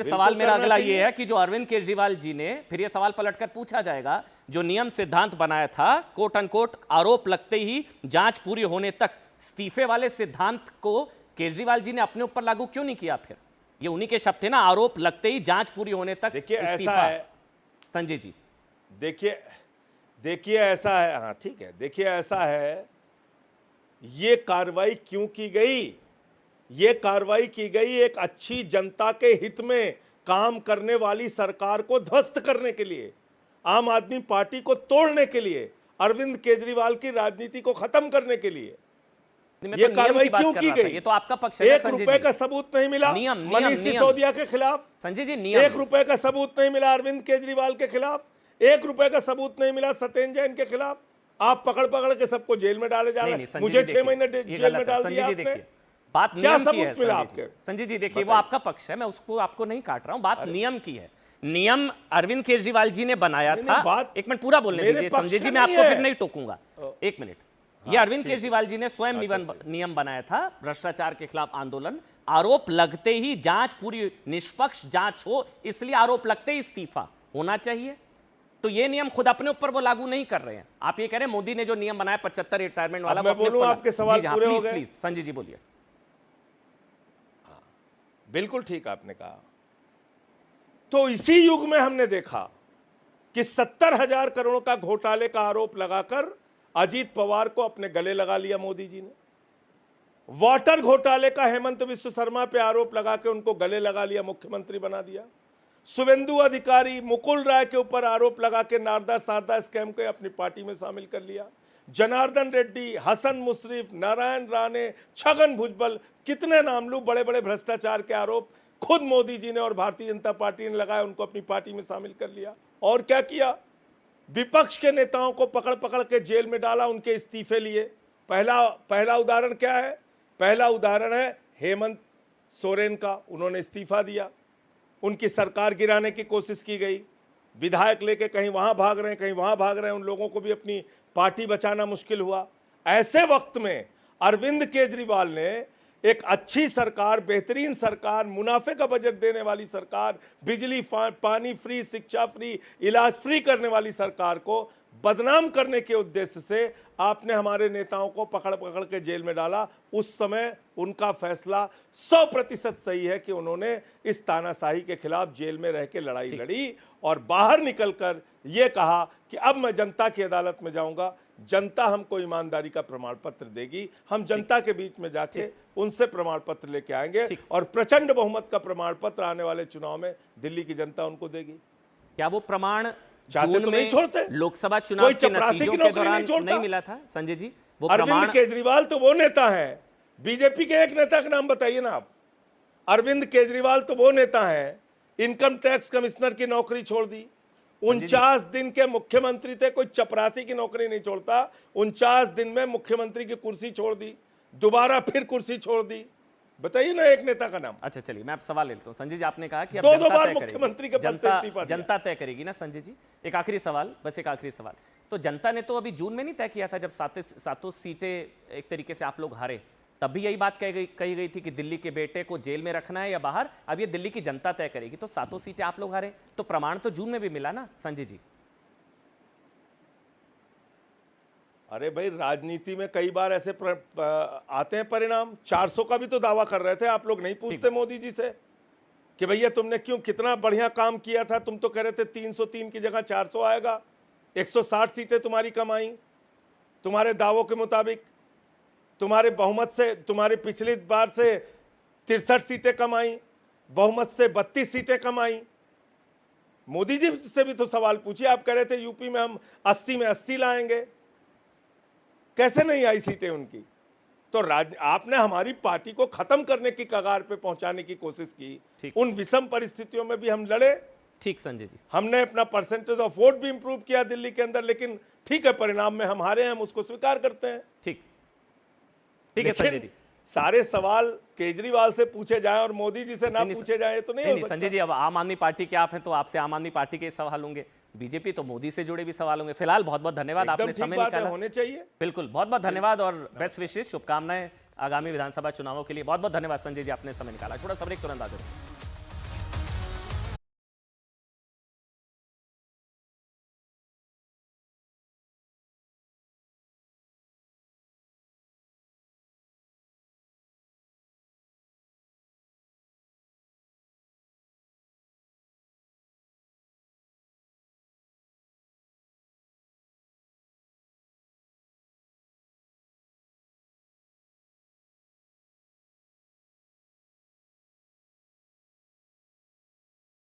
सवाल मेरा अगला ये है कि जो अरविंद केजरीवाल जी ने, फिर ये सवाल पलटकर पूछा जाएगा, जो नियम सिद्धांत बनाया था, कोट अनकोट आरोप लगते ही जांच पूरी होने तक, इस्तीफे वाले सिद्धांत को केजरीवाल जी ने अपने ऊपर लागू क्यों नहीं किया? फिर ये उन्हीं के शब्द थे ना, आरोप लगते ही जांच पूरी होने तक। देखिए ऐसा है संजय जी, देखिए ऐसा है, हाँ ठीक है, देखिए ऐसा है, ये कार्रवाई क्यों की गई? ये कार्रवाई की गई एक अच्छी जनता के हित में काम करने वाली सरकार को ध्वस्त करने के लिए, आम आदमी पार्टी को तोड़ने के लिए, अरविंद केजरीवाल की राजनीति को खत्म करने के लिए ये कार्रवाई क्यों की गई? ये तो आपका पक्ष है। 1 रुपए का सबूत नहीं मिला मनीष सिसोदिया के खिलाफ। संजय जी, 1 रुपए का सबूत नहीं मिला अरविंद केजरीवाल के खिलाफ। 1 रुपए का सबूत नहीं मिला सत्येंद्र जैन के खिलाफ। आप पकड़ पकड़ के सबको जेल में डाले जा रहे हैं। मुझे 6 महीने जेल में डाल दिया आपने। बात क्या नियम की है सबूत मिला आपके? संजय जी देखिए, वो आपका पक्ष है, मैं उसको आपको नहीं काट रहा हूं। बात नियम की है। नियम अरविंद केजरीवाल जी ने बनाया था। एक मिनट पूरा बोलने दीजिए संजय जी, मैं आपको फिर नहीं टोकूंगा। 1 मिनट। ये अरविंद केजरीवाल जी ने स्वयं नियम बनाया था, भ्रष्टाचार के खिलाफ आंदोलन, आरोप लगते ही जांच पूरी, निष्पक्ष जांच हो, इसलिए आरोप लगते ही इस्तीफा होना चाहिए। तो ये नियम खुद अपने ऊपर वो लागू नहीं कर रहे हैं। आप ये कह रहे हैं मोदी ने जो नियम बनाया 75 रिटायरमेंट वाला, मैं बोलूं आपके सवाल पूरे हो गए? प्लीज संजय जी बोलिए। बिल्कुल ठीक आपने कहा। तो इसी युग में हमने देखा कि 70,000 करोड़ का घोटाले का आरोप लगाकर अजीत पवार को अपने गले लगा लिया मोदी जी ने। वाटर घोटाले का हेमंत विश्व शर्मा पे आरोप लगा के उनको गले लगा लिया, मुख्यमंत्री बना दिया। शुभेंदु अधिकारी, मुकुल राय के ऊपर आरोप लगा के नारदा शारदा स्कैम को अपनी पार्टी में शामिल कर लिया। जनार्दन रेड्डी, हसन मुशर्रफ, नारायण राणे, छगन भुजबल, कितने नाम लूं, बड़े बड़े भ्रष्टाचार के आरोप खुद मोदी जी ने और भारतीय जनता पार्टी ने लगाए, उनको अपनी पार्टी में शामिल कर लिया। और क्या किया? विपक्ष के नेताओं को पकड़ पकड़ के जेल में डाला, उनके इस्तीफे लिए। पहला उदाहरण क्या है? पहला उदाहरण है हेमंत सोरेन का। उन्होंने इस्तीफा दिया, उनकी सरकार गिराने की कोशिश की गई, विधायक लेके कहीं वहां भाग रहे हैं, कहीं वहां भाग रहे हैं, उन लोगों को भी अपनी पार्टी बचाना मुश्किल हुआ। ऐसे वक्त में अरविंद केजरीवाल ने एक अच्छी सरकार, बेहतरीन सरकार, मुनाफे का बजट देने वाली सरकार, बिजली पानी फ्री, शिक्षा फ्री, इलाज फ्री करने वाली सरकार को बदनाम करने के उद्देश्य से आपने हमारे नेताओं को पकड़ पकड़ के जेल में डाला। उस समय उनका फैसला 100% सही है कि उन्होंने इस तानाशाही के खिलाफ जेल में रह के लड़ाई लड़ी और बाहर निकलकर यह कहा कि अब मैं जनता की अदालत में जाऊंगा, जनता हमको ईमानदारी का प्रमाण पत्र देगी, हम जनता के बीच में जाके उनसे प्रमाण पत्र लेके आएंगे और प्रचंड बहुमत का प्रमाण पत्र आने वाले चुनाव में दिल्ली की जनता उनको देगी। क्या वो प्रमाण जून में नहीं छोड़ते? लोकसभा चुनाव के नतीजों के दौरान नहीं मिला था संजय जी? वो अरविंद केजरीवाल तो वो नेता है, बीजेपी के एक नेता का नाम बताइए ना आप। अरविंद केजरीवाल तो वो नेता है, इनकम टैक्स कमिश्नर की नौकरी छोड़ दी, 49 दिन के मुख्यमंत्री थे, कोई चपरासी की नौकरी नहीं छोड़ता। 49 दिन में मुख्यमंत्री की कुर्सी छोड़ दी, दोबारा फिर कुर्सी छोड़ दी। बताइए ना एक नेता का नाम। अच्छा चलिए, मैं आप सवाल लेता हूं। संजय जी आपने कहा कि दो बार मुख्यमंत्री के पद से इस्तीफा दिया। जनता तय करेगी ना संजय जी। एक आखिरी सवाल, बस एक आखिरी सवाल। तो जनता ने तो अभी जून में नहीं तय किया था, जब सातों सीटें एक तरीके से आप लोग हारे, तब भी यही बात कही गई थी कि दिल्ली के बेटे को जेल में रखना है या बाहर। अब ये दिल्ली की जनता तय करेगी। तो 7 सीटें आप लोग हारे, तो प्रमाण तो जून में भी मिला ना संजय जी? अरे भाई, राजनीति में कई बार ऐसे आते हैं परिणाम। 400 का भी तो दावा कर रहे थे आप लोग, नहीं पूछते मोदी जी से कि भैया तुमने क्यों, कितना बढ़िया काम किया था? तुम तो कह रहे थे 303 की जगह 400 आएगा, 160 सीटें तुम्हारी कम आई तुम्हारे दावों के मुताबिक। तुम्हारे बहुमत से, तुम्हारी पिछली बार से 63 सीटें कम आई, बहुमत से 32 सीटें कम आई। मोदी जी से भी तो सवाल पूछिए। आप कह रहे थे यूपी में हम 80 में 80 लाएंगे, कैसे नहीं आई सीटें उनकी? तो आपने हमारी पार्टी को खत्म करने की कगार पे पहुंचाने की कोशिश की। उन विषम परिस्थितियों में भी हम लड़े। ठीक संजय जी, हमने अपना परसेंटेज ऑफ वोट भी इंप्रूव किया दिल्ली के अंदर, लेकिन ठीक है, परिणाम में हम हारे हैं, हम उसको स्वीकार करते हैं। ठीक है संजय जी। सारे सवाल केजरीवाल से पूछे जाए और मोदी जी से ना पूछे जाए तो नहीं हो सकता। संजय जी, अब आम आदमी पार्टी के आप हैं तो आपसे आम आदमी पार्टी के सवाल होंगे, बीजेपी तो मोदी से जुड़े भी सवाल होंगे। फिलहाल बहुत बहुत धन्यवाद, आपने समय निकाला, होने चाहिए। बिल्कुल, बहुत बहुत धन्यवाद और बेस्ट विशेष शुभकामनाएं आगामी विधानसभा चुनावों के लिए। बहुत बहुत धन्यवाद संजय जी, आपने समय निकाला। छोटा सा ब्रेक, तुरंत आ जाए।